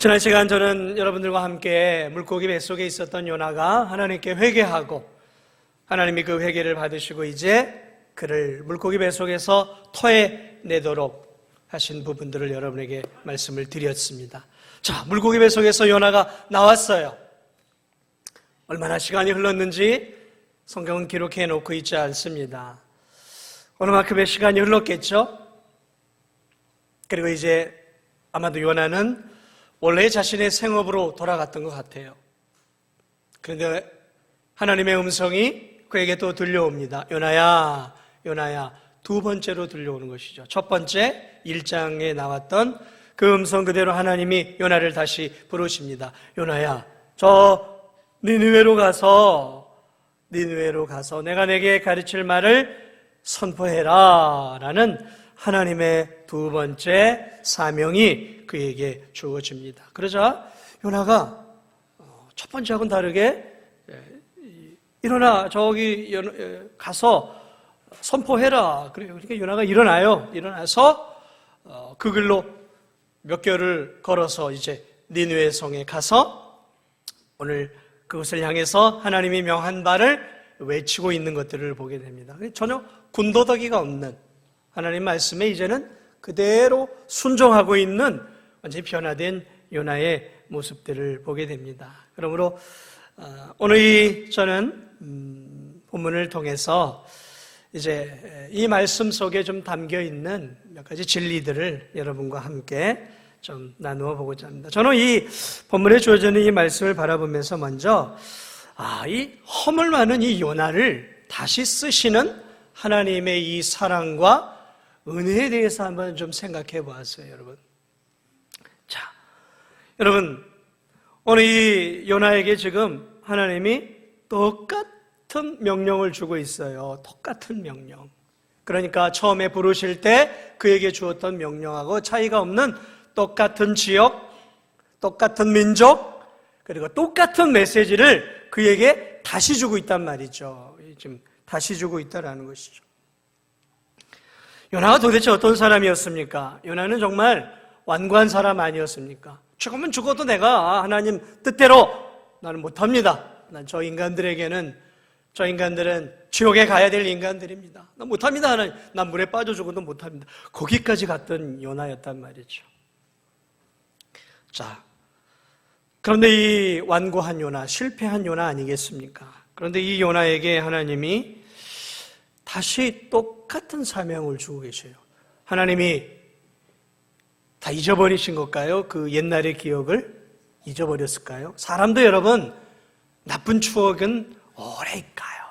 지난 시간 저는 여러분들과 함께 물고기 뱃속에 있었던 요나가 하나님께 회개하고 하나님이 그 회개를 받으시고 이제 그를 물고기 뱃속에서 토해내도록 하신 부분들을 여러분에게 말씀을 드렸습니다. 자, 물고기 뱃속에서 요나가 나왔어요. 얼마나 시간이 흘렀는지 성경은 기록해 놓고 있지 않습니다. 어느 만큼의 시간이 흘렀겠죠? 그리고 이제 아마도 요나는 원래 자신의 생업으로 돌아갔던 것 같아요. 그런데 하나님의 음성이 그에게 또 들려옵니다. 요나야, 요나야. 두 번째로 들려오는 것이죠. 첫 번째 1장에 나왔던 그 음성 그대로 하나님이 요나를 다시 부르십니다. 요나야, 저 니느웨로 가서 내가 내게 가르칠 말을 선포해라 라는 하나님의 두 번째 사명이 그에게 주어집니다. 그러자 요나가 첫 번째하고는 다르게 일어나 저기 가서 선포해라. 그러니까 요나가 일어나서 그 길로 몇 개월을 걸어서 이제 니느웨 성에 가서 오늘 그것을 향해서 하나님이 명한 바를 외치고 있는 것들을 보게 됩니다. 전혀 군더더기가 없는 하나님 말씀에 이제는 그대로 순종하고 있는 완전히 변화된 요나의 모습들을 보게 됩니다. 그러므로 오늘 저는 본문을 통해서 이제 이 말씀 속에 좀 담겨 있는 몇 가지 진리들을 여러분과 함께 좀 나누어 보고자 합니다. 저는 이 본문에 주어져 있는 이 말씀을 바라보면서 먼저 이 허물 많은 이 요나를 다시 쓰시는 하나님의 이 사랑과 은혜에 대해서 한번 좀 생각해 보았어요, 여러분. 자, 여러분, 오늘 이 요나에게 지금 하나님이 똑같은 명령을 주고 있어요. 똑같은 명령. 그러니까 처음에 부르실 때 그에게 주었던 명령하고 차이가 없는 똑같은 지역, 똑같은 민족, 그리고 똑같은 메시지를 그에게 다시 주고 있단 말이죠. 지금 다시 주고 있다라는 것이죠. 요나가 도대체 어떤 사람이었습니까? 요나는 정말 완고한 사람 아니었습니까? 죽으면 죽어도 내가 하나님 뜻대로 나는 못합니다. 저 인간들은 지옥에 가야 될 인간들입니다. 난 못합니다, 하나님. 난 물에 빠져 죽어도 못합니다. 거기까지 갔던 요나였단 말이죠. 자, 그런데 이 완고한 요나, 실패한 요나 아니겠습니까? 그런데 이 요나에게 하나님이 다시 똑같은 사명을 주고 계셔요. 하나님이 다 잊어버리신 걸까요? 그 옛날의 기억을 잊어버렸을까요? 사람도 여러분, 나쁜 추억은 오래 가요.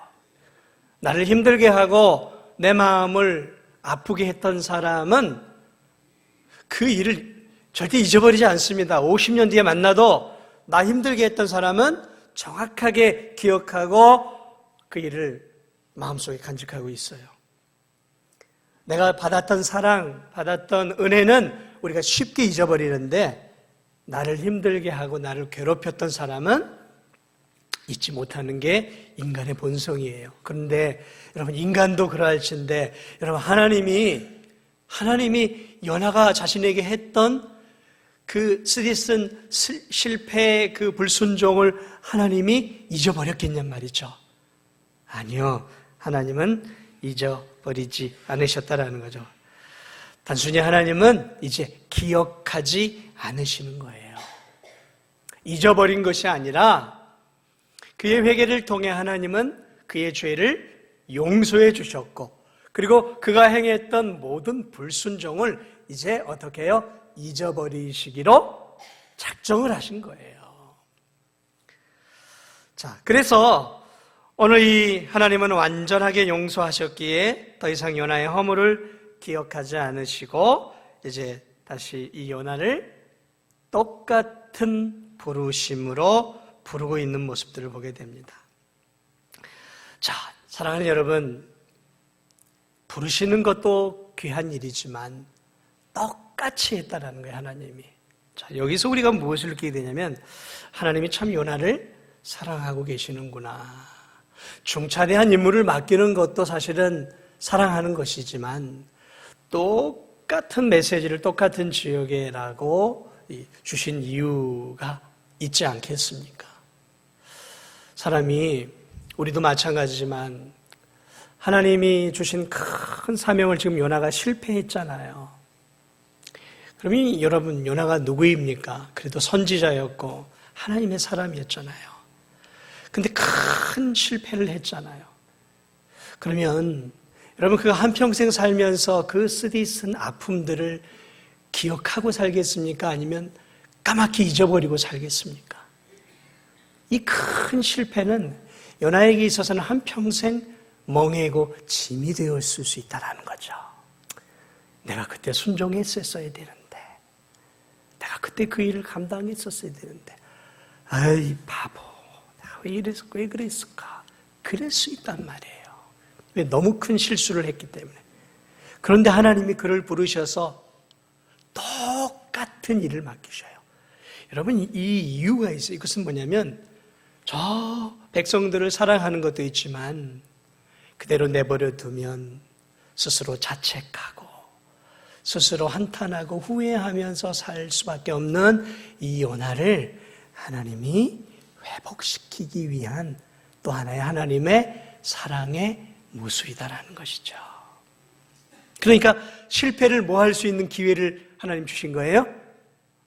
나를 힘들게 하고 내 마음을 아프게 했던 사람은 그 일을 절대 잊어버리지 않습니다. 50년 뒤에 만나도 나 힘들게 했던 사람은 정확하게 기억하고 그 일을 마음속에 간직하고 있어요. 내가 받았던 사랑, 받았던 은혜는 우리가 쉽게 잊어버리는데 나를 힘들게 하고 나를 괴롭혔던 사람은 잊지 못하는 게 인간의 본성이에요. 그런데 여러분, 인간도 그러할진데 여러분, 하나님이 요나가 자신에게 했던 그 쓰디쓴 실패의 그 불순종을 하나님이 잊어버렸겠냔 말이죠. 아니요, 하나님은 잊어버리지 않으셨다라는 거죠. 단순히 하나님은 이제 기억하지 않으시는 거예요. 잊어버린 것이 아니라 그의 회개를 통해 하나님은 그의 죄를 용서해 주셨고, 그리고 그가 행했던 모든 불순종을 이제 어떻게 해요? 잊어버리시기로 작정을 하신 거예요. 자, 그래서 오늘 이 하나님은 완전하게 용서하셨기에 더 이상 요나의 허물을 기억하지 않으시고 이제 다시 이 요나를 똑같은 부르심으로 부르고 있는 모습들을 보게 됩니다. 자, 사랑하는 여러분, 부르시는 것도 귀한 일이지만 똑같이 했다라는 거예요, 하나님이. 자, 여기서 우리가 무엇을 느끼게 되냐면 하나님이 참 요나를 사랑하고 계시는구나. 중차대한 임무를 맡기는 것도 사실은 사랑하는 것이지만 똑같은 메시지를 똑같은 지역에라고 주신 이유가 있지 않겠습니까? 사람이, 우리도 마찬가지지만 하나님이 주신 큰 사명을 지금 요나가 실패했잖아요. 그러면 여러분, 요나가 누구입니까? 그래도 선지자였고 하나님의 사람이었잖아요. 근데 큰 실패를 했잖아요. 그러면 여러분, 그 한평생 살면서 그 쓰디쓴 아픔들을 기억하고 살겠습니까? 아니면 까맣게 잊어버리고 살겠습니까? 이 큰 실패는 요나에게 있어서는 한평생 멍해고 짐이 되었을 수 있다는 거죠. 내가 그때 순종했었어야 되는데, 내가 그때 그 일을 감당했었어야 되는데, 아이 바보, 내가 왜 그랬을까? 그럴 수 있단 말이에요. 왜? 너무 큰 실수를 했기 때문에. 그런데 하나님이 그를 부르셔서 똑같은 일을 맡기셔요. 여러분, 이 이유가 있어요. 이것은 뭐냐면, 저 백성들을 사랑하는 것도 있지만 그대로 내버려 두면 스스로 자책하고 스스로 한탄하고 후회하면서 살 수밖에 없는 이 요나를 하나님이 회복시키기 위한 또 하나의 하나님의 사랑의 무수이다라는 것이죠. 그러니까 실패를 뭐 할 수 있는 기회를 하나님 주신 거예요?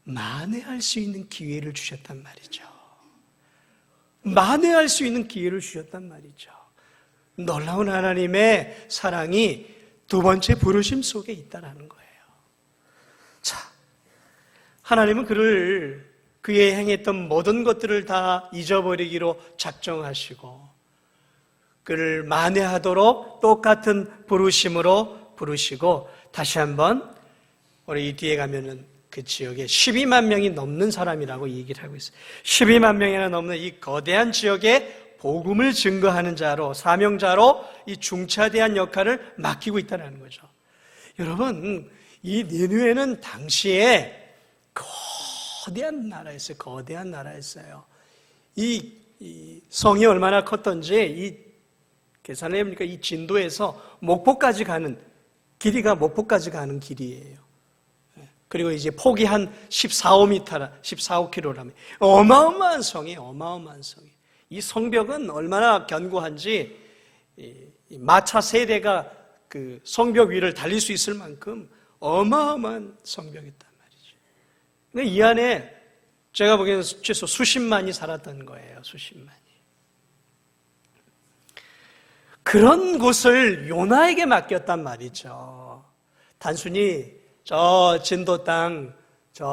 만회할 수 있는 기회를 주셨단 말이죠. 만회할 수 있는 기회를 주셨단 말이죠. 놀라운 하나님의 사랑이 두 번째 부르심 속에 있다는 거예요. 자, 하나님은 그의 행했던 모든 것들을 다 잊어버리기로 작정하시고 그를 만회하도록 똑같은 부르심으로 부르시고, 다시 한번 우리 이 뒤에 가면은 그 지역에 12만 명이 넘는 사람이라고 얘기를 하고 있어요. 12만 명이나 넘는 이 거대한 지역에 복음을 증거하는 자로, 사명자로 이 중차대한 역할을 맡기고 있다는 거죠. 여러분, 이 니느웨는 당시에 거대한 나라였어요. 거대한 나라였어요. 이 성이 얼마나 컸던지 이 계산을 해보니까 이 진도에서 목포까지 가는 길이가 목포까지 가는 길이에요. 그리고 이제 폭이 한 14km라면 어마어마한 성이에요. 어마어마한 성이. 이 성벽은 얼마나 견고한지 마차 세대가 그 성벽 위를 달릴 수 있을 만큼 어마어마한 성벽이었단 말이죠. 그러니까 이 안에 제가 보기에는 최소 수십만이 살았던 거예요. 수십만이. 그런 곳을 요나에게 맡겼단 말이죠. 단순히 저 진도 땅, 저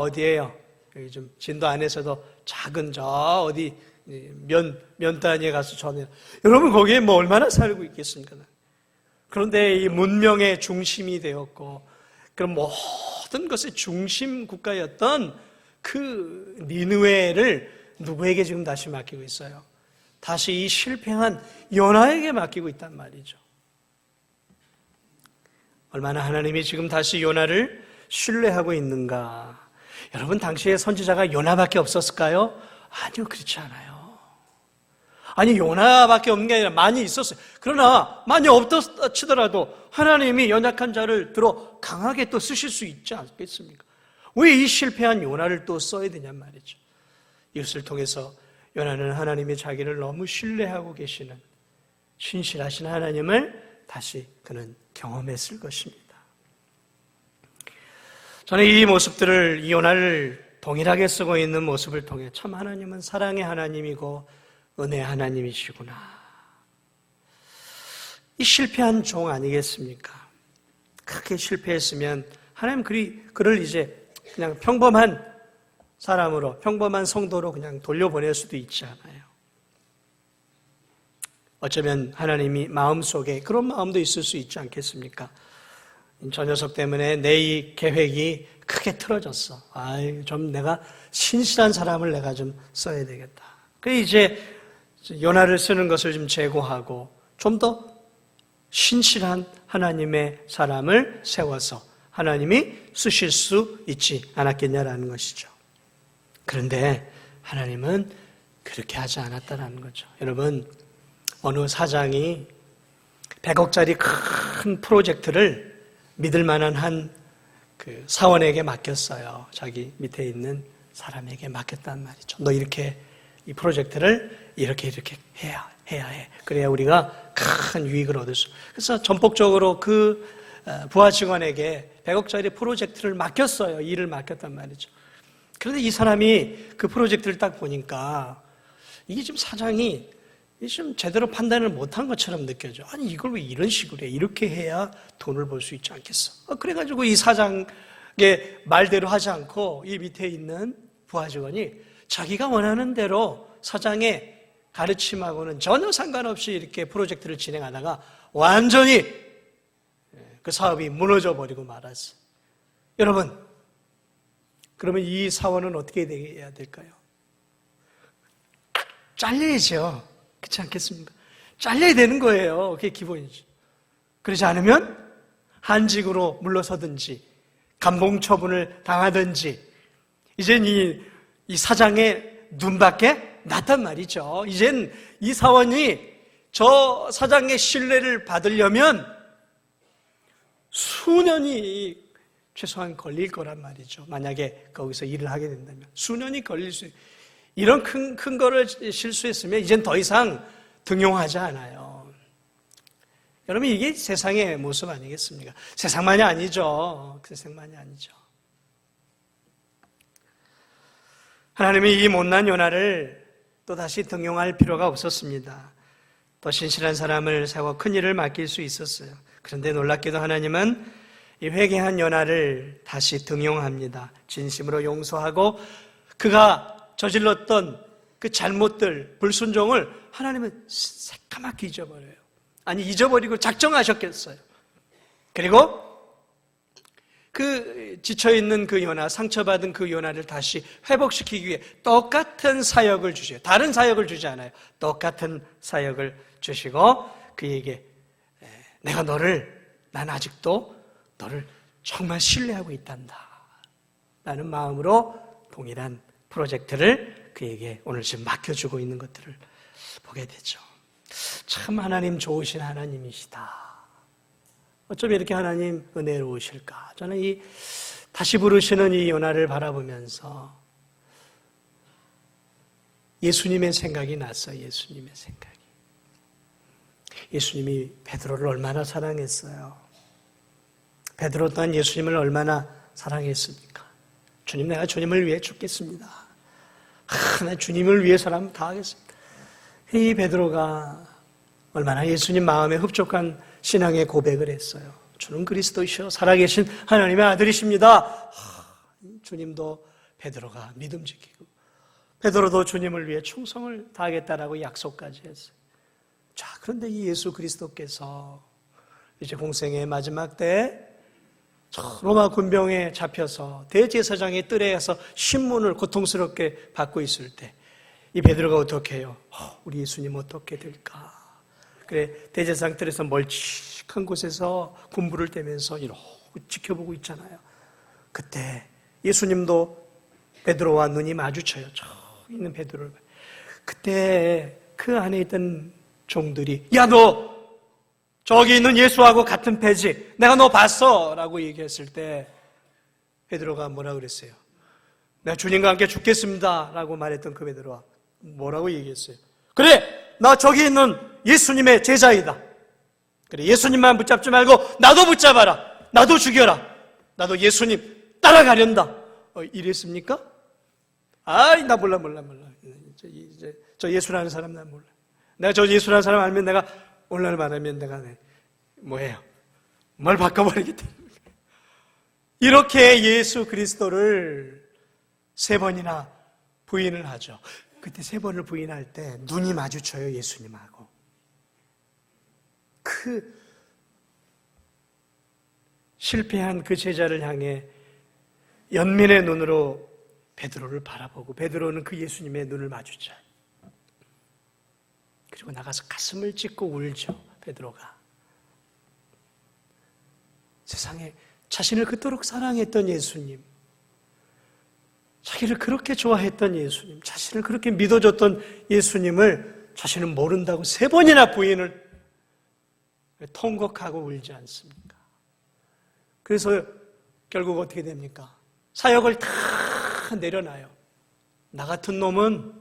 어디예요? 여기 좀 진도 안에서도 작은 저 어디 면 단위에 가서 전해. 여러분, 거기에 뭐 얼마나 살고 있겠습니까? 그런데 이 문명의 중심이 되었고, 그런 모든 것의 중심 국가였던 그 니느웨를 누구에게 지금 다시 맡기고 있어요? 다시 이 실패한 요나에게 맡기고 있단 말이죠. 얼마나 하나님이 지금 다시 요나를 신뢰하고 있는가. 여러분, 당시에 선지자가 요나밖에 없었을까요? 아니요, 그렇지 않아요. 아니, 요나밖에 없는 게 아니라 많이 있었어요. 그러나 많이 없다 치더라도 하나님이 연약한 자를 들어 강하게 또 쓰실 수 있지 않겠습니까? 왜 이 실패한 요나를 또 써야 되냔 말이죠. 이것을 통해서 요나는 하나님이 자기를 너무 신뢰하고 계시는 신실하신 하나님을 다시 그는 경험했을 것입니다. 저는 이 모습들을, 이 요나를 동일하게 쓰고 있는 모습을 통해 참 하나님은 사랑의 하나님이고 은혜의 하나님이시구나. 이 실패한 종 아니겠습니까? 크게 실패했으면 하나님 그를 이제 그냥 평범한 사람으로, 평범한 성도로 그냥 돌려보낼 수도 있지 않아요. 어쩌면 하나님이 마음속에 그런 마음도 있을 수 있지 않겠습니까? 저 녀석 때문에 내 이 계획이 크게 틀어졌어. 좀 내가 신실한 사람을 내가 좀 써야 되겠다. 그래서 이제 요나를 쓰는 것을 좀 제고하고 좀 더 신실한 하나님의 사람을 세워서 하나님이 쓰실 수 있지 않았겠냐라는 것이죠. 그런데 하나님은 그렇게 하지 않았다는 거죠. 여러분, 어느 사장이 100억짜리 큰 프로젝트를 믿을 만한 한 그 사원에게 맡겼어요. 자기 밑에 있는 사람에게 맡겼단 말이죠. 너 이렇게 이 프로젝트를 이렇게 해야 해. 그래야 우리가 큰 유익을 얻을 수. 그래서 전폭적으로 그 부하 직원에게 100억짜리 프로젝트를 맡겼어요. 일을 맡겼단 말이죠. 그런데 이 사람이 그 프로젝트를 딱 보니까 이게 지금 사장이 좀 제대로 판단을 못한 것처럼 느껴져. 아니 이걸 왜 이런 식으로 해? 이렇게 해야 돈을 벌 수 있지 않겠어? 그래가지고 이 사장의 말대로 하지 않고 이 밑에 있는 부하 직원이 자기가 원하는 대로 사장의 가르침하고는 전혀 상관없이 이렇게 프로젝트를 진행하다가 완전히 그 사업이 무너져 버리고 말았어요. 여러분, 그러면 이 사원은 어떻게 해야 될까요? 잘려야죠. 그렇지 않겠습니까? 잘려야 되는 거예요. 그게 기본이죠. 그러지 않으면 한직으로 물러서든지 감봉 처분을 당하든지 이젠 이 사장의 눈밖에 났단 말이죠. 이젠 이 사원이 저 사장의 신뢰를 받으려면 수년이 최소한 걸릴 거란 말이죠. 만약에 거기서 일을 하게 된다면 수년이 걸릴 수 이런 큰 거를 실수했으면 이젠 더 이상 등용하지 않아요. 여러분 이게 세상의 모습 아니겠습니까? 세상만이 아니죠. 세상만이 아니죠. 하나님이 이 못난 요나를 또다시 등용할 필요가 없었습니다. 더 신실한 사람을 세워 큰 일을 맡길 수 있었어요. 그런데 놀랍게도 하나님은 이 회개한 요나를 다시 등용합니다. 진심으로 용서하고 그가 저질렀던 그 잘못들, 불순종을 하나님은 새까맣게 잊어버려요. 아니 잊어버리고 작정하셨겠어요. 그리고 그 지쳐있는 그 요나, 상처받은 그 요나를 다시 회복시키기 위해 똑같은 사역을 주셔요. 다른 사역을 주지 않아요. 똑같은 사역을 주시고 그에게 내가 난 아직도 너를 정말 신뢰하고 있단다 라는 마음으로 동일한 프로젝트를 그에게 오늘 지금 맡겨주고 있는 것들을 보게 되죠. 참 하나님 좋으신 하나님이시다. 어쩜 이렇게 하나님 은혜로우실까? 저는 이 다시 부르시는 이 요나를 바라보면서 예수님의 생각이 났어요. 예수님의 생각이. 예수님이 베드로를 얼마나 사랑했어요. 베드로 또한 예수님을 얼마나 사랑했습니까? 주님, 내가 주님을 위해 죽겠습니다. 나 주님을 위해서라면 다 하겠습니다. 이 베드로가 얼마나 예수님 마음에 흡족한 신앙의 고백을 했어요. 주는 그리스도이시여 살아계신 하나님의 아들이십니다. 주님도 베드로가 믿음 지키고 베드로도 주님을 위해 충성을 다하겠다라고 약속까지 했어요. 자, 그런데 이 예수 그리스도께서 이제 공생의 마지막 때에 로마 군병에 잡혀서 대제사장의 뜰에서 신문을 고통스럽게 받고 있을 때 이 베드로가 어떻게 해요? 우리 예수님 어떻게 될까? 그래, 대제사장 뜰에서 멀찍한 곳에서 군부를 떼면서 이러고 지켜보고 있잖아요. 그때 예수님도 베드로와 눈이 마주쳐요. 저 있는 베드로를. 그때 그 안에 있던 종들이 야, 너 저기 있는 예수하고 같은 패지. 내가 너 봤어. 라고 얘기했을 때 베드로가 뭐라 그랬어요? 내가 주님과 함께 죽겠습니다. 라고 말했던 그 베드로가 뭐라고 얘기했어요? 그래, 나 저기 있는 예수님의 제자이다. 그래, 예수님만 붙잡지 말고 나도 붙잡아라. 나도 죽여라. 나도 예수님 따라가련다. 이랬습니까? 아이, 나 몰라. 저 예수라는 사람 난 몰라. 내가 저 예수라는 사람 알면 내가 오늘 말하면 내가 뭐예요? 뭘 바꿔버리겠다. 이렇게 예수 그리스도를 3번이나 부인을 하죠. 그때 3번을 부인할 때 눈이 마주쳐요, 예수님하고. 그 실패한 그 제자를 향해 연민의 눈으로 베드로를 바라보고 베드로는 그 예수님의 눈을 마주쳐요. 그리고 나가서 가슴을 찢고 울죠, 베드로가. 세상에 자신을 그토록 사랑했던 예수님, 자기를 그렇게 좋아했던 예수님, 자신을 그렇게 믿어줬던 예수님을 자신은 모른다고 3번이나 부인을 통곡하고 울지 않습니까? 그래서 결국 어떻게 됩니까? 사역을 다 내려놔요. 나 같은 놈은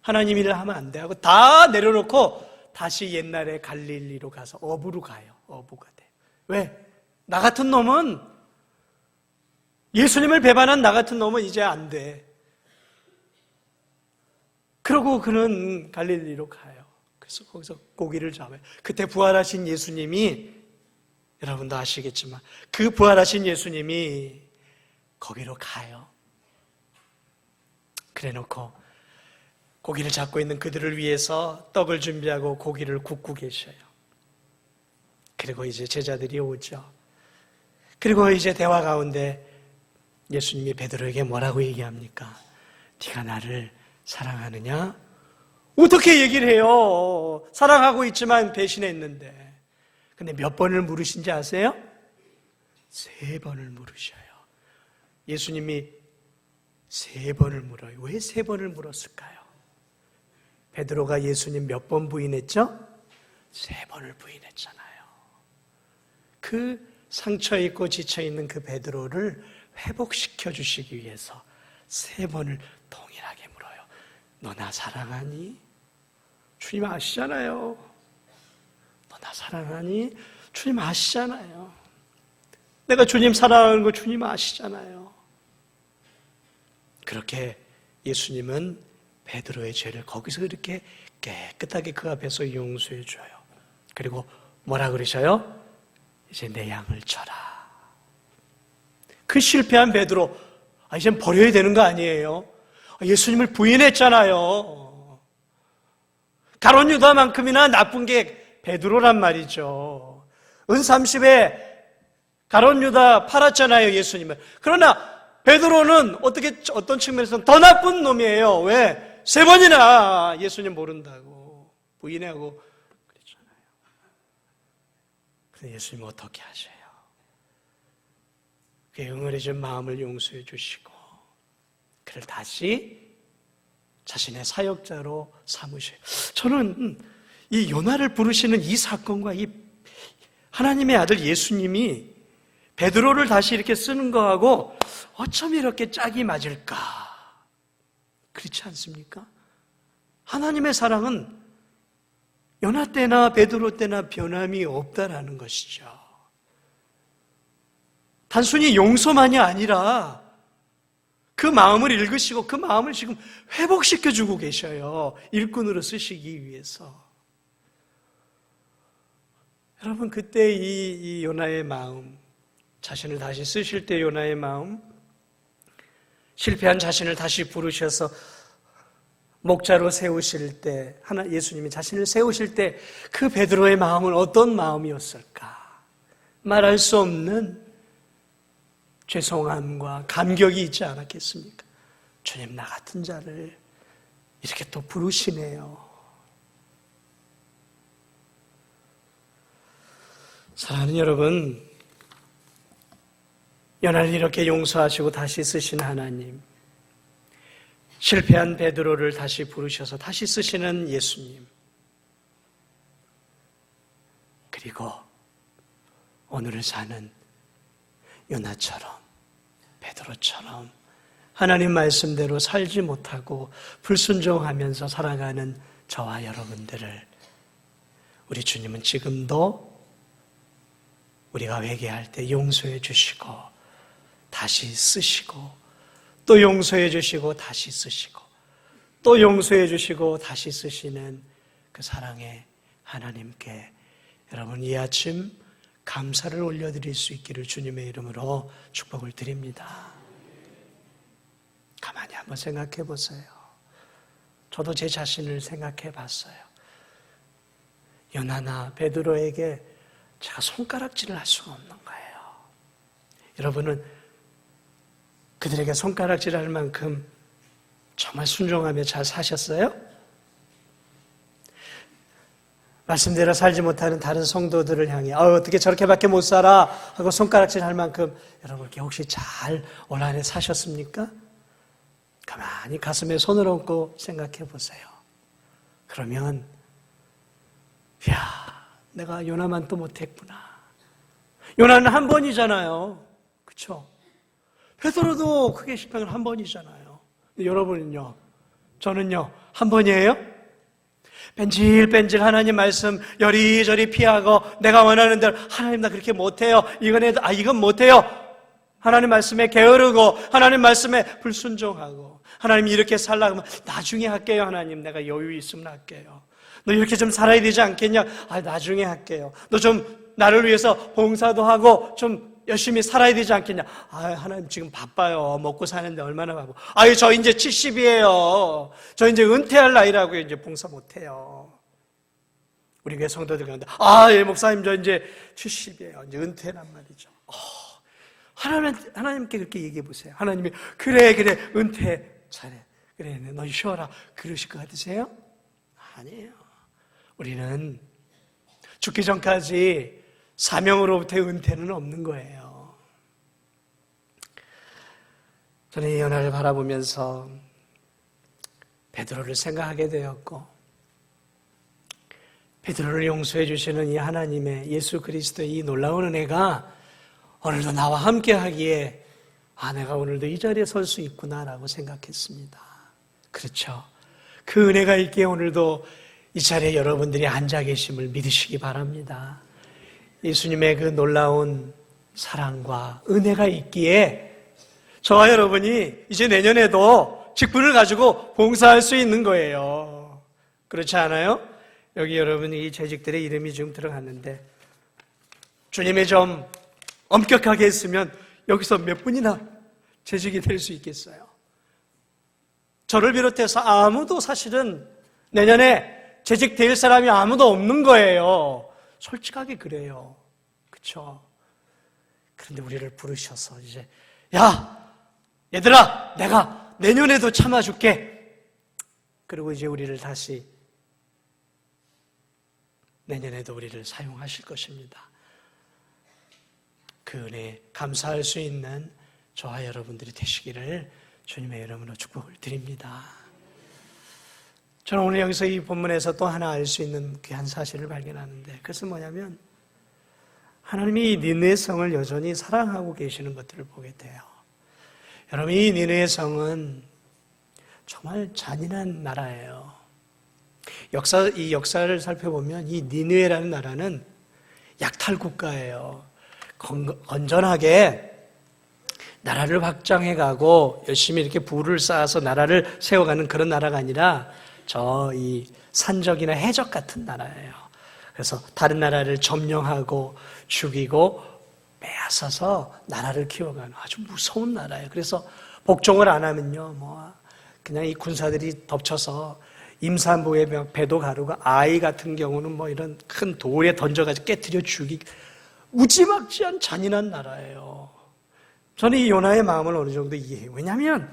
하나님 일을 하면 안 돼 하고 다 내려놓고 다시 옛날에 갈릴리로 가서 어부로 가요. 어부가 돼. 왜? 나 같은 놈은, 예수님을 배반한 나 같은 놈은 이제 안 돼. 그러고 그는 갈릴리로 가요. 그래서 거기서 고기를 잡아요. 그때 부활하신 예수님이, 여러분도 아시겠지만 그 부활하신 예수님이 거기로 가요. 그래 놓고 고기를 잡고 있는 그들을 위해서 떡을 준비하고 고기를 굽고 계셔요. 그리고 이제 제자들이 오죠. 그리고 이제 대화 가운데 예수님이 베드로에게 뭐라고 얘기합니까? 네가 나를 사랑하느냐? 어떻게 얘기를 해요? 사랑하고 있지만 배신했는데. 근데 몇 번을 물으신지 아세요? 3번을 물으셔요. 예수님이 3번을 물어요. 왜 3번을 물었을까요? 베드로가 예수님 몇 번 부인했죠? 3번을 부인했잖아요. 그 상처 있고 지쳐 있는 그 베드로를 회복시켜 주시기 위해서 3번을 동일하게 물어요. 너 나 사랑하니? 주님 아시잖아요. 너 나 사랑하니? 주님 아시잖아요. 내가 주님 사랑하는 거 주님 아시잖아요. 그렇게 예수님은 베드로의 죄를 거기서 이렇게 깨끗하게 그 앞에서 용서해 줘요. 그리고 뭐라 그러셔요? 이제 내 양을 쳐라. 그 실패한 베드로, 이젠 버려야 되는 거 아니에요? 예수님을 부인했잖아요. 가룟 유다만큼이나 나쁜 게 베드로란 말이죠. 은 30에 가룟 유다 팔았잖아요, 예수님을. 그러나 베드로는 어떤 측면에서는 더 나쁜 놈이에요. 왜? 3번이나 예수님 모른다고 부인하고 그랬잖아요. 그래서 예수님 어떻게 하셔요? 그의 응어리진 마음을 용서해 주시고 그를 다시 자신의 사역자로 삼으셔요. 저는 이 요나를 부르시는 이 사건과 이 하나님의 아들 예수님이 베드로를 다시 이렇게 쓰는 거하고 어쩜 이렇게 짝이 맞을까? 그렇지 않습니까? 하나님의 사랑은 요나 때나 베드로 때나 변함이 없다라는 것이죠. 단순히 용서만이 아니라 그 마음을 읽으시고 그 마음을 지금 회복시켜주고 계셔요. 일꾼으로 쓰시기 위해서. 여러분, 그때 이 요나의 마음, 자신을 다시 쓰실 때 요나의 마음, 실패한 자신을 다시 부르셔서 목자로 세우실 때, 예수님이 자신을 세우실 때 그 베드로의 마음은 어떤 마음이었을까? 말할 수 없는 죄송함과 감격이 있지 않았겠습니까? 주님, 나 같은 자를 이렇게 또 부르시네요. 사랑하는 여러분, 요나를 이렇게 용서하시고 다시 쓰신 하나님, 실패한 베드로를 다시 부르셔서 다시 쓰시는 예수님, 그리고 오늘을 사는 요나처럼 베드로처럼 하나님 말씀대로 살지 못하고 불순종하면서 살아가는 저와 여러분들을 우리 주님은 지금도 우리가 회개할 때 용서해 주시고 다시 쓰시고 또 용서해 주시고 다시 쓰시고 또 용서해 주시고 다시 쓰시는 그 사랑의 하나님께 여러분 이 아침 감사를 올려드릴 수 있기를 주님의 이름으로 축복을 드립니다. 가만히 한번 생각해 보세요. 저도 제 자신을 생각해 봤어요. 요나나 베드로에게 제가 손가락질을 할 수가 없는 거예요. 여러분은 그들에게 손가락질을 할 만큼 정말 순종하며 잘 사셨어요? 말씀대로 살지 못하는 다른 성도들을 향해 어떻게 저렇게밖에 못 살아 하고 손가락질 할 만큼 여러분께 혹시 잘 올 한해 사셨습니까? 가만히 가슴에 손을 얹고 생각해 보세요. 그러면 내가 요나만 또 못했구나. 요나는 한 번이잖아요. 그렇죠? 베드로도 크게 실패는 한 번이잖아요. 여러분은요? 저는요? 한 번이에요? 뺀질뺀질 하나님 말씀 여리저리 피하고 내가 원하는 대로 하나님 나 그렇게 못해요. 이건 못해요. 하나님 말씀에 게으르고 하나님 말씀에 불순종하고 하나님 이렇게 살라고 하면 나중에 할게요. 하나님 내가 여유 있으면 할게요. 너 이렇게 좀 살아야 되지 않겠냐? 나중에 할게요. 너 좀 나를 위해서 봉사도 하고 좀 열심히 살아야 되지 않겠냐? 하나님 지금 바빠요. 먹고 사는데 얼마나 바빠. 저 이제 70이에요. 저 이제 은퇴할 나이라고요. 이제 봉사 못해요. 우리 교회 성도들 가운데 예, 목사님 저 이제 70이에요. 이제 은퇴란 말이죠. 하나님께 그렇게 얘기해 보세요. 하나님이 그래 은퇴 잘해. 그래 너 쉬어라. 그러실 것 같으세요? 아니에요. 우리는 죽기 전까지 사명으로부터의 은퇴는 없는 거예요. 저는 이 연화를 바라보면서 베드로를 생각하게 되었고 베드로를 용서해 주시는 이 하나님의 예수 그리스도의 이 놀라운 은혜가 오늘도 나와 함께 하기에 내가 오늘도 이 자리에 설 수 있구나라고 생각했습니다. 그렇죠. 그 은혜가 있기에 오늘도 이 자리에 여러분들이 앉아 계심을 믿으시기 바랍니다. 예수님의 그 놀라운 사랑과 은혜가 있기에 저와 여러분이 이제 내년에도 직분을 가지고 봉사할 수 있는 거예요. 그렇지 않아요? 여기 여러분이 이 재직들의 이름이 지금 들어갔는데 주님이 좀 엄격하게 했으면 여기서 몇 분이나 재직이 될 수 있겠어요? 저를 비롯해서 아무도 사실은 내년에 재직될 사람이 아무도 없는 거예요. 솔직하게 그래요. 그렇죠? 그런데 우리를 부르셔서 이제 얘들아 내가 내년에도 참아줄게. 그리고 이제 우리를 다시 내년에도 우리를 사용하실 것입니다. 그 은혜에 감사할 수 있는 저와 여러분들이 되시기를 주님의 이름으로 축복을 드립니다. 저는 오늘 여기서 이 본문에서 또 하나 알 수 있는 귀한 사실을 발견하는데 그것은 뭐냐면 하나님이 이 니느웨 성을 여전히 사랑하고 계시는 것들을 보게 돼요. 여러분 이 니느웨 성은 정말 잔인한 나라예요. 이 역사를 살펴보면 이 니느웨라는 나라는 약탈 국가예요. 건전하게 나라를 확장해가고 열심히 이렇게 부를 쌓아서 나라를 세워가는 그런 나라가 아니라 이 산적이나 해적 같은 나라예요. 그래서 다른 나라를 점령하고 죽이고 빼앗아서 나라를 키워가는 아주 무서운 나라예요. 그래서 복종을 안 하면요, 그냥 이 군사들이 덮쳐서 임산부의 배도 가르고 아이 같은 경우는 이런 큰 돌에 던져가지고 깨트려 죽이고 무지막지한 잔인한 나라예요. 저는 이 요나의 마음을 어느 정도 이해해요. 왜냐하면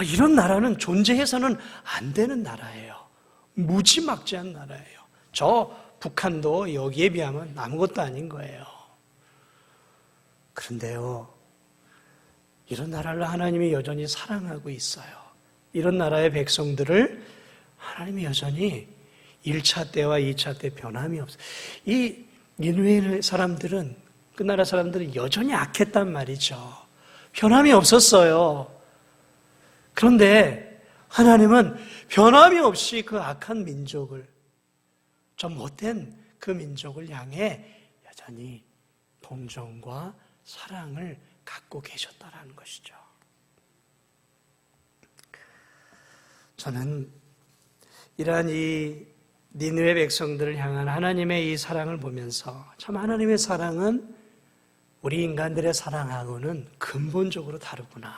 이런 나라는 존재해서는 안 되는 나라예요. 무지막지한 나라예요. 저 북한도 여기에 비하면 아무것도 아닌 거예요. 그런데요, 이런 나라를 하나님이 여전히 사랑하고 있어요. 이런 나라의 백성들을 하나님이 여전히 1차 때와 2차 때 변함이 없어요. 이 니느웨 사람들은, 그 나라 사람들은 여전히 악했단 말이죠. 변함이 없었어요. 그런데 하나님은 변함이 없이 그 악한 민족을, 좀 못된 그 민족을 향해 여전히 동정과 사랑을 갖고 계셨다라는 것이죠. 저는 이러한 이 니느웨 백성들을 향한 하나님의 이 사랑을 보면서 참 하나님의 사랑은 우리 인간들의 사랑하고는 근본적으로 다르구나.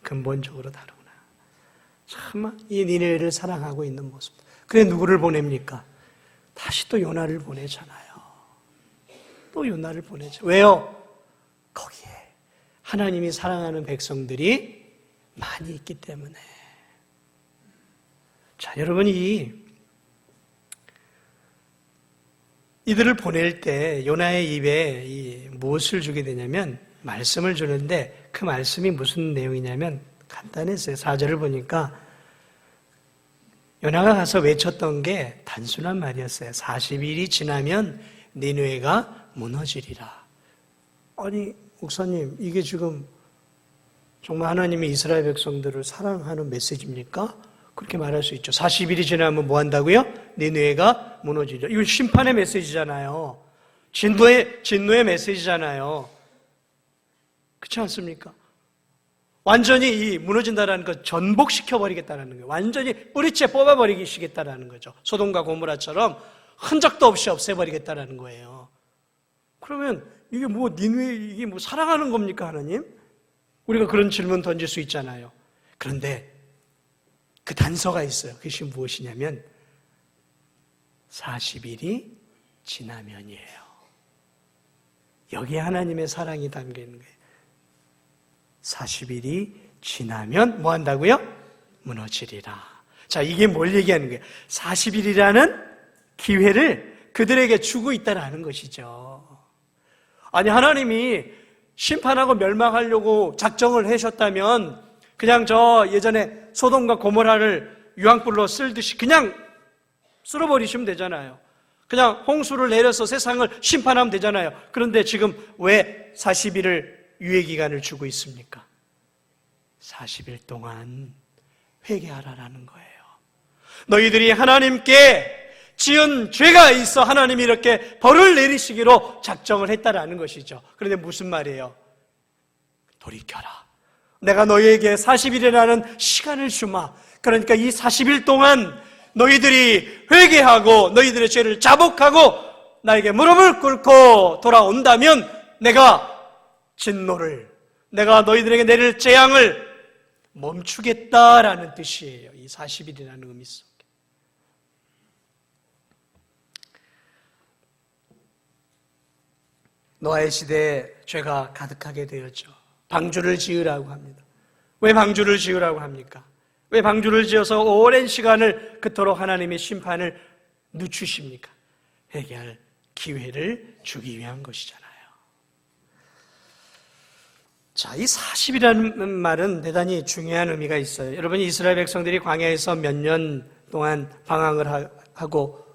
근본적으로 다르구나. 참 이 니느웨를 사랑하고 있는 모습. 그래 누구를 보냅니까? 다시 또 요나를 보내잖아요. 또 요나를 보내죠. 왜요? 거기에 하나님이 사랑하는 백성들이 많이 있기 때문에. 자, 여러분이 이들을 보낼 때 요나의 입에 무엇을 주게 되냐면 말씀을 주는데 그 말씀이 무슨 내용이냐면 간단했어요. 4절을 보니까 요나가 가서 외쳤던 게 단순한 말이었어요. 40일이 지나면 니느웨가 무너지리라. 아니 목사님, 이게 지금 정말 하나님이 이스라엘 백성들을 사랑하는 메시지입니까? 그렇게 말할 수 있죠. 40일이 지나면 뭐 한다고요? 니느웨가 무너지죠. 이건 심판의 메시지잖아요. 진노의 메시지잖아요. 그렇지 않습니까? 완전히 이 무너진다라는 것 전복시켜버리겠다는 거예요. 완전히 뿌리째 뽑아버리시겠다라는 거죠. 소돔과 고모라처럼 흔적도 없이 없애버리겠다라는 거예요. 그러면 이게 뭐 니느웨, 이게 뭐 사랑하는 겁니까, 하나님? 우리가 그런 질문 던질 수 있잖아요. 그런데 그 단서가 있어요. 그것이 무엇이냐면 40일이 지나면이에요. 여기에 하나님의 사랑이 담겨 있는 거예요. 40일이 지나면 뭐 한다고요? 무너지리라. 자, 이게 뭘 얘기하는 거예요? 40일이라는 기회를 그들에게 주고 있다는 것이죠. 아니, 하나님이 심판하고 멸망하려고 작정을 하셨다면 그냥 저 예전에 소돔과 고모라를 유황불로 쓸듯이 그냥 쓸어버리시면 되잖아요. 그냥 홍수를 내려서 세상을 심판하면 되잖아요. 그런데 지금 왜 40일을 유예기간을 주고 있습니까? 40일 동안 회개하라라는 거예요. 너희들이 하나님께 지은 죄가 있어 하나님이 이렇게 벌을 내리시기로 작정을 했다라는 것이죠. 그런데 무슨 말이에요? 돌이켜라. 내가 너희에게 40일이라는 시간을 주마. 그러니까 이 40일 동안 너희들이 회개하고 너희들의 죄를 자복하고 나에게 무릎을 꿇고 돌아온다면 내가 진노를, 내가 너희들에게 내릴 재앙을 멈추겠다라는 뜻이에요. 이 40일이라는 의미 속에. 노아의 시대에 죄가 가득하게 되었죠. 방주를 지으라고 합니다. 왜 방주를 지으라고 합니까? 왜 방주를 지어서 오랜 시간을 그토록 하나님의 심판을 늦추십니까? 회개할 기회를 주기 위한 것이잖아요. 자, 이 40이라는 말은 대단히 중요한 의미가 있어요. 여러분, 이스라엘 백성들이 광야에서 몇 년 동안 방황을 하고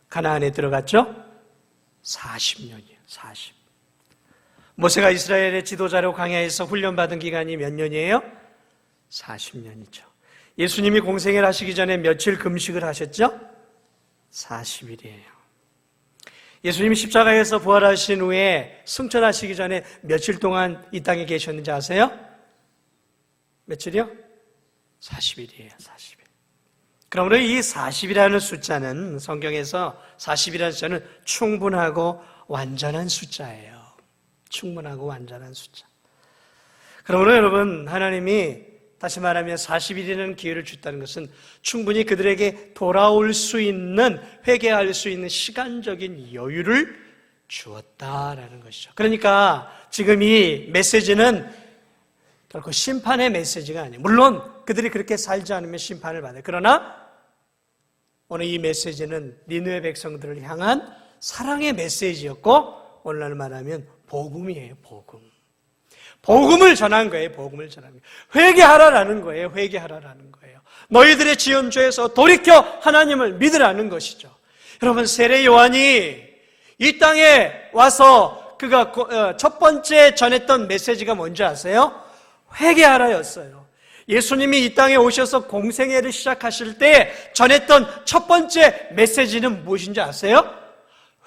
가나안에 들어갔죠? 40년이에요. 40. 모세가 이스라엘의 지도자로 광야에서 훈련받은 기간이 몇 년이에요? 40년이죠. 예수님이 공생애를 하시기 전에 며칠 금식을 하셨죠? 40일이에요. 예수님이 십자가에서 부활하신 후에 승천하시기 전에 며칠 동안 이 땅에 계셨는지 아세요? 며칠이요? 40일이에요. 40일. 그러므로 이 40이라는 숫자는 성경에서 40이라는 숫자는 충분하고 완전한 숫자예요. 충분하고 완전한 숫자. 그러므로 여러분, 하나님이 다시 말하면 40일이라는 기회를 줬다는 것은 충분히 그들에게 돌아올 수 있는, 회개할 수 있는 시간적인 여유를 주었다라는 것이죠. 그러니까 지금 이 메시지는 결코 심판의 메시지가 아니에요. 물론 그들이 그렇게 살지 않으면 심판을 받아요. 그러나 오늘 이 메시지는 니느웨 백성들을 향한 사랑의 메시지였고, 오늘날 말하면 복음이에요. 복음을 전한 거예요. 복음을 전한 거예요. 회개하라라는 거예요. 회개하라라는 거예요. 너희들의 지은 죄에서 돌이켜 하나님을 믿으라는 것이죠. 여러분, 세례 요한이 이 땅에 와서 그가 첫 번째 전했던 메시지가 뭔지 아세요? 회개하라였어요. 예수님이 이 땅에 오셔서 공생애를 시작하실 때 전했던 첫 번째 메시지는 무엇인지 아세요?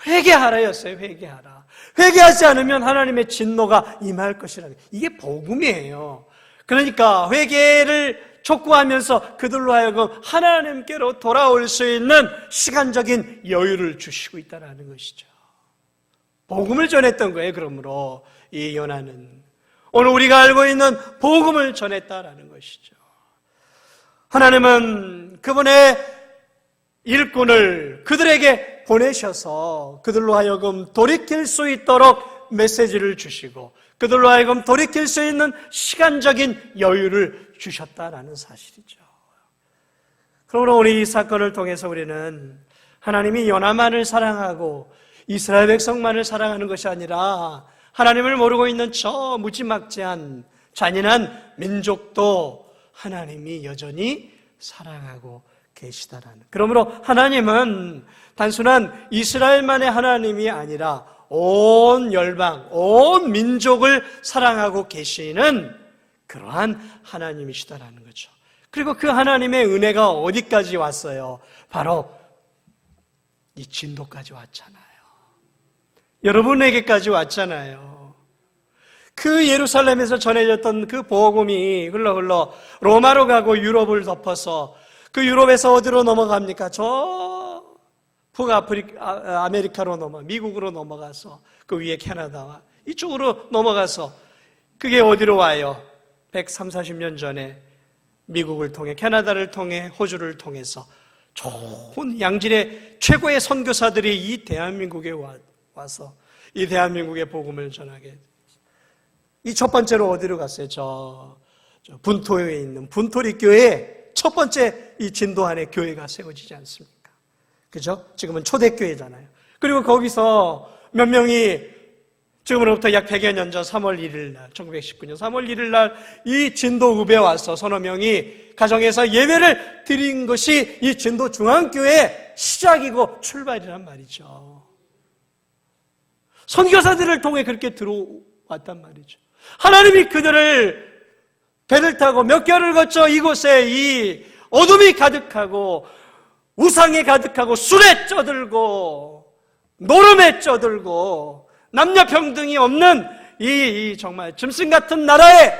회개하라였어요. 회개하라. 회개하지 않으면 하나님의 진노가 임할 것이라는, 이게 복음이에요. 그러니까 회개를 촉구하면서 그들로 하여금 하나님께로 돌아올 수 있는 시간적인 여유를 주시고 있다는 것이죠. 복음을 전했던 거예요. 그러므로 이 요나는 오늘 우리가 알고 있는 복음을 전했다라는 것이죠. 하나님은 그분의 일꾼을 그들에게 보내셔서 그들로 하여금 돌이킬 수 있도록 메시지를 주시고 그들로 하여금 돌이킬 수 있는 시간적인 여유를 주셨다라는 사실이죠. 그러므로 우리 이 사건을 통해서 우리는 하나님이 요나만을 사랑하고 이스라엘 백성만을 사랑하는 것이 아니라 하나님을 모르고 있는 저 무지막지한 잔인한 민족도 하나님이 여전히 사랑하고 계시다라는. 그러므로 하나님은 단순한 이스라엘만의 하나님이 아니라 온 열방, 온 민족을 사랑하고 계시는 그러한 하나님이시다라는 거죠. 그리고 그 하나님의 은혜가 어디까지 왔어요? 바로 이 진도까지 왔잖아요. 여러분에게까지 왔잖아요. 그 예루살렘에서 전해졌던 그 복음이 흘러 로마로 가고 유럽을 덮어서 그 유럽에서 어디로 넘어갑니까? 저 아메리카로 미국으로 넘어가서 그 위에 캐나다와 이쪽으로 넘어가서 그게 어디로 와요? 130~140년 전에 미국을 통해 캐나다를 통해 호주를 통해서 좋은 양질의 최고의 선교사들이 이 대한민국에 와서 이 대한민국의 복음을 전하게. 이 첫 번째로 어디로 갔어요? 저 분토에 있는 분토리 교회에 첫 번째 이 진도 안에 교회가 세워지지 않습니까? 그죠? 지금은 초대교회잖아요. 그리고 거기서 몇 명이 지금으로부터 약 100여 년 전 3월 1일 날 1919년 3월 1일 날 이 진도읍에 와서 서너 명이 가정에서 예배를 드린 것이 이 진도 중앙교회의 시작이고 출발이란 말이죠. 선교사들을 통해 그렇게 들어왔단 말이죠. 하나님이 그들을 배를 타고 몇 개월을 거쳐 이곳에 이 어둠이 가득하고 우상에 가득하고 술에 쪄들고 노름에 쪄들고 남녀 평등이 없는 이 정말 짐승 같은 나라에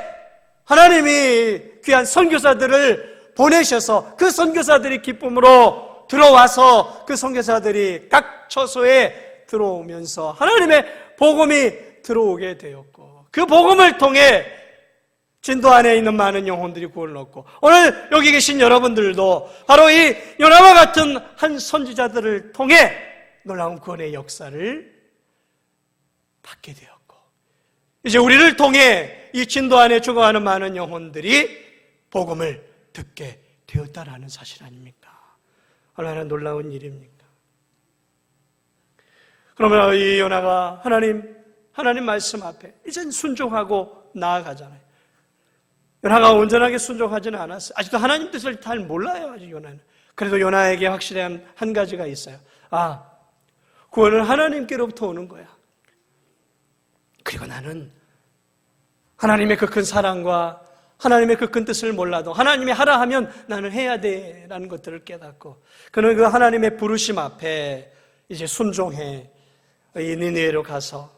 하나님이 귀한 선교사들을 보내셔서 그 선교사들이 기쁨으로 들어와서 그 선교사들이 각 처소에 들어오면서 하나님의 복음이 들어오게 되었고 그 복음을 통해 진도 안에 있는 많은 영혼들이 구원을 얻고 오늘 여기 계신 여러분들도 바로 이 요나와 같은 한 선지자들을 통해 놀라운 구원의 역사를 받게 되었고 이제 우리를 통해 이 진도 안에 죽어가는 많은 영혼들이 복음을 듣게 되었다라는 사실 아닙니까? 얼마나 놀라운 일입니까? 그러면 이 요나가 하나님 말씀 앞에 이젠 순종하고 나아가잖아요. 요나가 온전하게 순종하지는 않았어요. 아직도 하나님 뜻을 잘 몰라요. 아직 요나는. 그래도 요나에게 확실한 한 가지가 있어요. 구원은 하나님께로부터 오는 거야. 그리고 나는 하나님의 그 큰 사랑과 하나님의 그 큰 뜻을 몰라도 하나님이 하라 하면 나는 해야 돼라는 것들을 깨닫고 그는 그 하나님의 부르심 앞에 이제 순종해 이 니느웨로 가서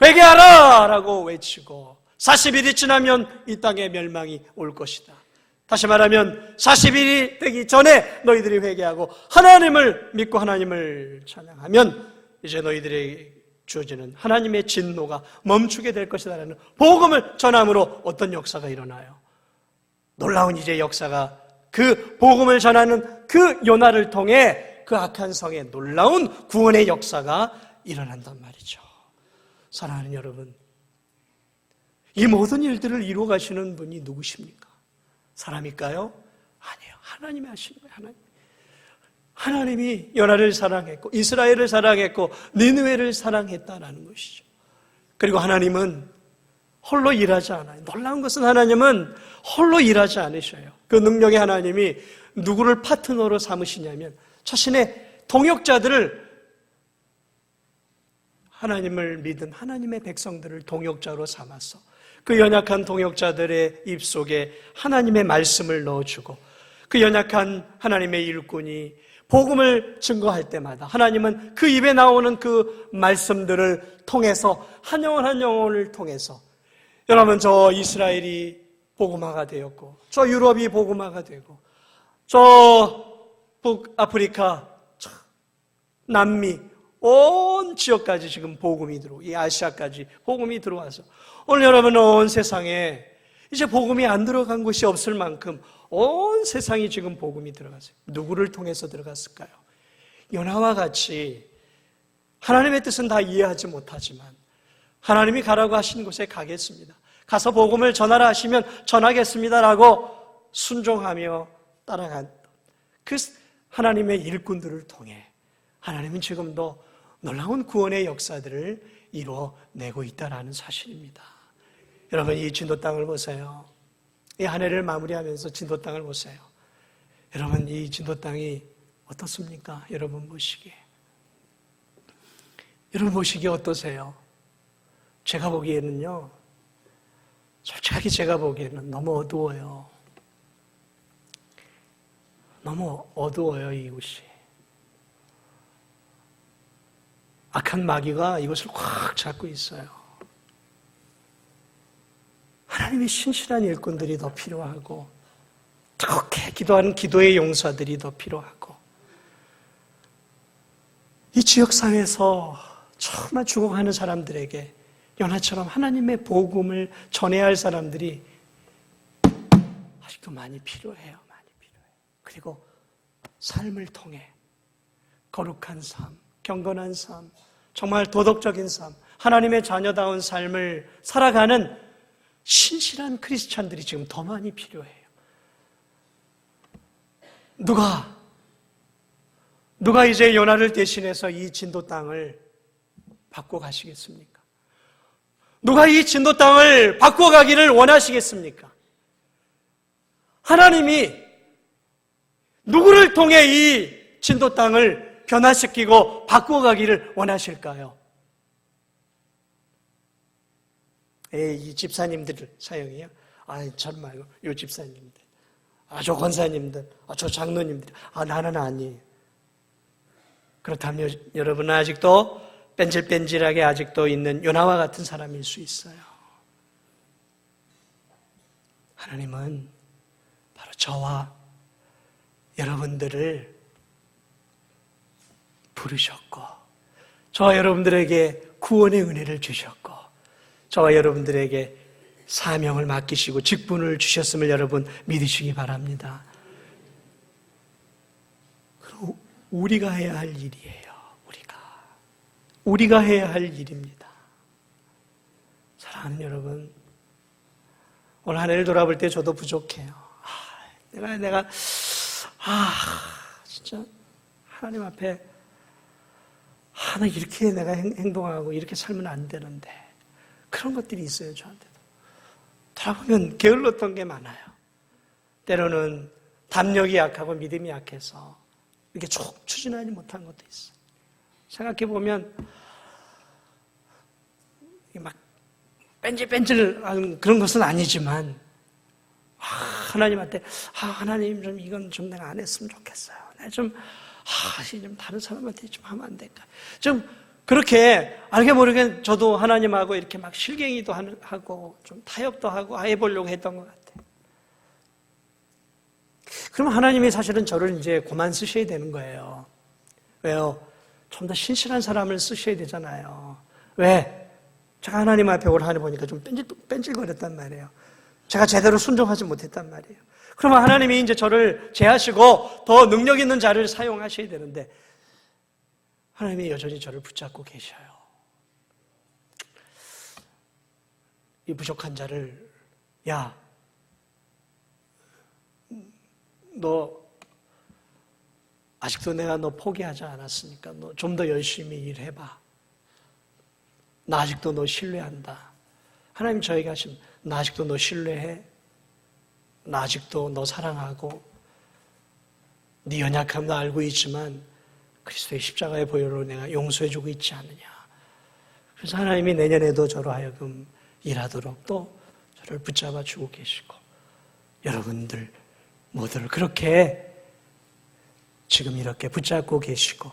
회개하라 라고 외치고 40일이 지나면 이 땅에 멸망이 올 것이다. 다시 말하면 40일이 되기 전에 너희들이 회개하고 하나님을 믿고 하나님을 찬양하면 이제 너희들에게 주어지는 하나님의 진노가 멈추게 될 것이다라는 복음을 전함으로 어떤 역사가 일어나요? 놀라운 이제 역사가 그 복음을 전하는 그 요나를 통해 그 악한 성에 놀라운 구원의 역사가 일어난단 말이죠. 사랑하는 여러분, 이 모든 일들을 이루어 가시는 분이 누구십니까? 사람일까요? 아니에요. 하나님이 하시는 거예요. 하나님이 요나를 사랑했고 이스라엘을 사랑했고 니느웨를 사랑했다라는 것이죠. 그리고 하나님은 홀로 일하지 않아요. 놀라운 것은 하나님은 홀로 일하지 않으셔요. 그 능력의 하나님이 누구를 파트너로 삼으시냐면 자신의 동역자들을 하나님을 믿은 하나님의 백성들을 동역자로 삼아서 그 연약한 동역자들의 입속에 하나님의 말씀을 넣어주고 그 연약한 하나님의 일꾼이 복음을 증거할 때마다 하나님은 그 입에 나오는 그 말씀들을 통해서 한 영혼 한 영혼을 통해서 여러분 저 이스라엘이 복음화가 되었고 저 유럽이 복음화가 되고 저 북아프리카 남미 온 지역까지 지금 복음이 들어오고 이 아시아까지 복음이 들어와서 오늘 여러분 온 세상에 이제 복음이 안 들어간 곳이 없을 만큼 온 세상이 지금 복음이 들어갔어요. 누구를 통해서 들어갔을까요? 요나와 같이 하나님의 뜻은 다 이해하지 못하지만 하나님이 가라고 하신 곳에 가겠습니다. 가서 복음을 전하라 하시면 전하겠습니다라고 순종하며 따라간 그 하나님의 일꾼들을 통해 하나님은 지금도 놀라운 구원의 역사들을 이루어내고 있다는 사실입니다. 여러분 이 진도 땅을 보세요. 이 한 해를 마무리하면서 진도 땅을 보세요. 여러분 이 진도 땅이 어떻습니까? 여러분 보시기에 여러분 보시기에 어떠세요? 제가 보기에는요, 솔직하게 제가 보기에는 너무 어두워요. 너무 어두워요, 이곳이. 악한 마귀가 이곳을 꽉 잡고 있어요. 하나님의 신실한 일꾼들이 더 필요하고, 그렇게 기도하는 기도의 용사들이 더 필요하고, 이 지역사회에서 정말 죽어가는 사람들에게 요나처럼 하나님의 복음을 전해야 할 사람들이 아직도 많이 필요해요. 많이 필요해요. 그리고 삶을 통해 거룩한 삶, 경건한 삶, 정말 도덕적인 삶, 하나님의 자녀다운 삶을 살아가는 신실한 크리스찬들이 지금 더 많이 필요해요. 누가 이제 요나를 대신해서 이 진도 땅을 바꿔 가시겠습니까? 누가 이 진도 땅을 바꿔 가기를 원하시겠습니까? 하나님이 누구를 통해 이 진도 땅을 변화시키고 바꿔 가기를 원하실까요? 이 집사님들 사용이요? 전 말고 요 집사님들, 저 권사님들, 저 장로님들, 나는 아니에요. 그렇다면 여러분은 아직도 뺀질뺀질하게 아직도 있는 요나와 같은 사람일 수 있어요. 하나님은 바로 저와 여러분들을 부르셨고, 저와 여러분들에게 구원의 은혜를 주셨고, 저와 여러분들에게 사명을 맡기시고 직분을 주셨음을 여러분 믿으시기 바랍니다. 그리고 우리가 해야 할 일이에요. 우리가 해야 할 일입니다. 사랑하는 여러분, 오늘 한 해를 돌아볼 때 저도 부족해요. 내가 진짜 하나님 앞에 나 이렇게 내가 행동하고 이렇게 살면 안 되는데, 그런 것들이 있어요. 저한테도 돌아보면 게을렀던 게 많아요. 때로는 담력이 약하고 믿음이 약해서 이렇게 쭉 추진하지 못한 것도 있어요. 생각해보면 막 뺀질뺀질한 그런 것은 아니지만, 하나님한테 하나님 좀 이건 좀 내가 안 했으면 좋겠어요. 내가 좀 다른 사람한테 좀 하면 안 될까? 좀 그렇게 알게 모르게 저도 하나님하고 이렇게 막 실갱이도 하고 좀 타협도 하고 해보려고 했던 것 같아요. 그러면 하나님이 사실은 저를 이제 그만 쓰셔야 되는 거예요. 왜요? 좀 더 신실한 사람을 쓰셔야 되잖아요. 왜? 제가 하나님 앞에 오늘 하늘 보니까 좀 뺀질거렸단 말이에요. 제가 제대로 순종하지 못했단 말이에요. 그러면 하나님이 이제 저를 제하시고 더 능력 있는 자를 사용하셔야 되는데, 하나님이 여전히 저를 붙잡고 계셔요. 이 부족한 자를, 야, 너 아직도 내가 너 포기하지 않았으니까 너 좀 더 열심히 일해봐. 나 아직도 너 신뢰한다. 하나님 저에게 하시면, 나 아직도 너 신뢰해? 나 아직도 너 사랑하고 네 연약함도 알고 있지만 그리스도의 십자가의 보혈로 내가 용서해주고 있지 않느냐. 그래서 하나님이 내년에도 저로 하여금 일하도록 또 저를 붙잡아주고 계시고, 여러분들 모두를 그렇게 지금 이렇게 붙잡고 계시고,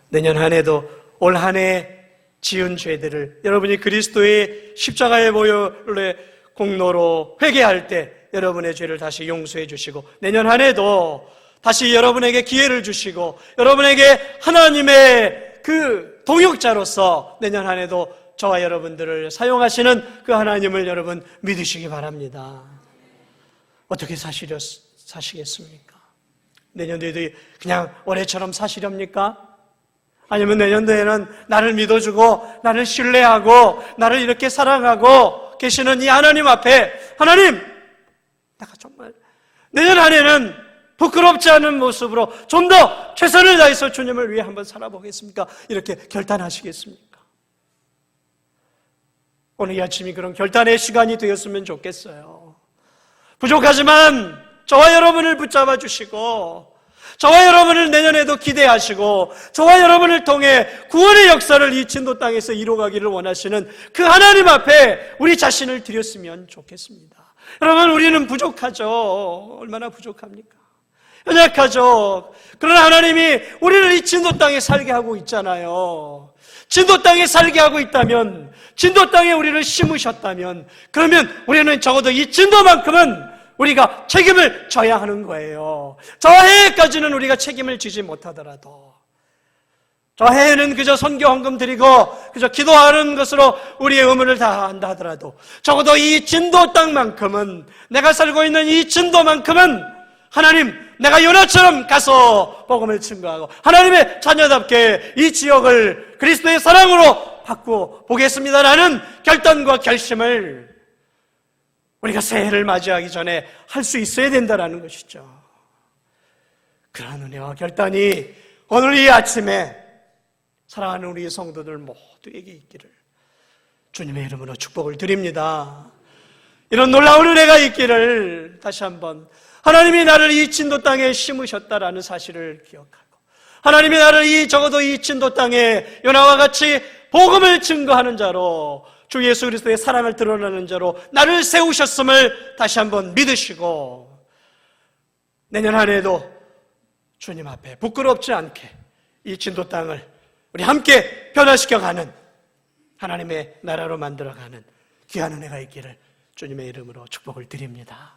내년 한 해도 올 한 해 지은 죄들을 여러분이 그리스도의 십자가의 보혈의 공로로 회개할 때 여러분의 죄를 다시 용서해 주시고, 내년 한 해도 다시 여러분에게 기회를 주시고, 여러분에게 하나님의 그 동역자로서 내년 한 해도 저와 여러분들을 사용하시는 그 하나님을 여러분 믿으시기 바랍니다. 어떻게 사시겠습니까? 내년도에도 그냥 올해처럼 사시렵니까? 아니면 내년도에는 나를 믿어주고 나를 신뢰하고 나를 이렇게 사랑하고 계시는 이 하나님 앞에, 하나님, 내가 정말 내년 한 해는 부끄럽지 않은 모습으로 좀 더 최선을 다해서 주님을 위해 한번 살아보겠습니까? 이렇게 결단하시겠습니까? 오늘 이 아침이 그런 결단의 시간이 되었으면 좋겠어요. 부족하지만 저와 여러분을 붙잡아 주시고, 저와 여러분을 내년에도 기대하시고 저와 여러분을 통해 구원의 역사를 이 진도 땅에서 이루어가기를 원하시는 그 하나님 앞에 우리 자신을 드렸으면 좋겠습니다. 여러분, 우리는 부족하죠. 얼마나 부족합니까? 연약하죠. 그러나 하나님이 우리를 이 진도 땅에 살게 하고 있잖아요. 진도 땅에 살게 하고 있다면, 진도 땅에 우리를 심으셨다면, 그러면 우리는 적어도 이 진도만큼은 우리가 책임을 져야 하는 거예요. 저 해까지는 우리가 책임을 지지 못하더라도, 저 해에는 그저 선교 헌금 드리고 그저 기도하는 것으로 우리의 의무를 다한다 하더라도 적어도 이 진도 땅만큼은, 내가 살고 있는 이 진도만큼은 하나님, 내가 요나처럼 가서 복음을 증거하고 하나님의 자녀답게 이 지역을 그리스도의 사랑으로 바꾸어 보겠습니다라는 결단과 결심을 우리가 새해를 맞이하기 전에 할 수 있어야 된다는 것이죠. 그러한 은혜와 결단이 오늘 이 아침에 사랑하는 우리 성도들 모두에게 있기를 주님의 이름으로 축복을 드립니다. 이런 놀라운 은혜가 있기를 다시 한번, 하나님이 나를 이 진도 땅에 심으셨다라는 사실을 기억하고, 하나님이 나를 적어도 이 진도 땅에 요나와 같이 복음을 증거하는 자로, 주 예수 그리스도의 사랑을 드러내는 자로 나를 세우셨음을 다시 한번 믿으시고, 내년 한 해도 주님 앞에 부끄럽지 않게 이 진도 땅을 우리 함께 변화시켜가는 하나님의 나라로 만들어가는 귀한 은혜가 있기를 주님의 이름으로 축복을 드립니다.